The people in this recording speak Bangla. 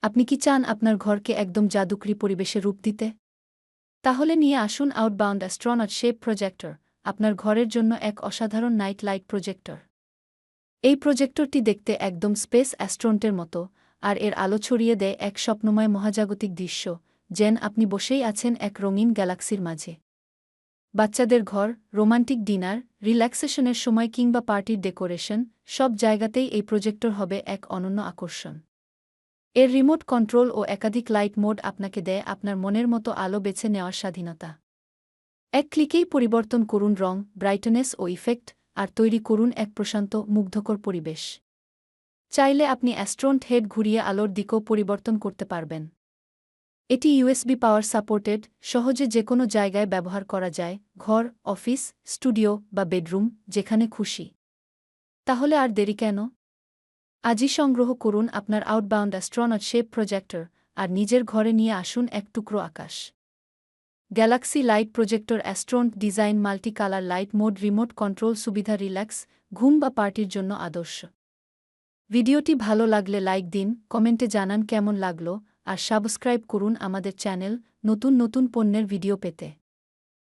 আপনি কি চান আপনার ঘরকে একদম জাদুকরী পরিবেশে রূপ দিতে? তাহলে নিয়ে আসুন আউটবাউন্ড অ্যাস্ট্রোনট শেপ প্রজেক্টর, আপনার ঘরের জন্য এক অসাধারণ নাইট লাইট প্রজেক্টর। এই প্রজেক্টরটি দেখতে একদম স্পেস অ্যাস্ট্রোনটের মতো, আর এর আলো ছড়িয়ে দেয় এক স্বপ্নময় মহাজাগতিক দৃশ্য, যেন আপনি বসেই আছেন এক রঙিন গ্যালাক্সির মাঝে। বাচ্চাদের ঘর, রোমান্টিক ডিনার, রিল্যাক্সেশনের সময় কিংবা পার্টির ডেকোরেশন, সব জায়গাতেই এই প্রজেক্টর হবে এক অনন্য আকর্ষণ। এর রিমোট কন্ট্রোল ও একাধিক লাইট মোড আপনাকে দেয় আপনার মনের মতো আলো বেছে নেওয়ার স্বাধীনতা। এক ক্লিকেই পরিবর্তন করুন রং, ব্রাইটনেস ও ইফেক্ট, আর তৈরি করুন এক প্রশান্ত, মুগ্ধকর পরিবেশ। চাইলে আপনি অ্যাস্ট্রোনট হেড ঘুরিয়ে আলোর দিকও পরিবর্তন করতে পারবেন। এটি ইউএসবি পাওয়ার সাপোর্টেড, সহজে যেকোনো জায়গায় ব্যবহার করা যায়, ঘর, অফিস, স্টুডিও বা বেডরুম, যেখানে খুশি। তাহলে আর দেরি কেন? আজই সংগ্রহ করুন আপনার আউটবাউন্ড অ্যাস্ট্রোনট শেপ প্রজেক্টর, আর নিজের ঘরে নিয়ে আসুন এক টুকরো আকাশ। Galaxy light projector astronaut design, multi colour light mode, remote control সুবিধা, রিল্যাক্স, ঘুম বা পার্টির জন্য আদর্শ। ভিডিওটি ভালো লাগলে লাইক দিন, কমেন্টে জানান কেমন লাগলো, আর সাবস্ক্রাইব করুন আমাদের চ্যানেল নতুন নতুন পণ্যের ভিডিও পেতে।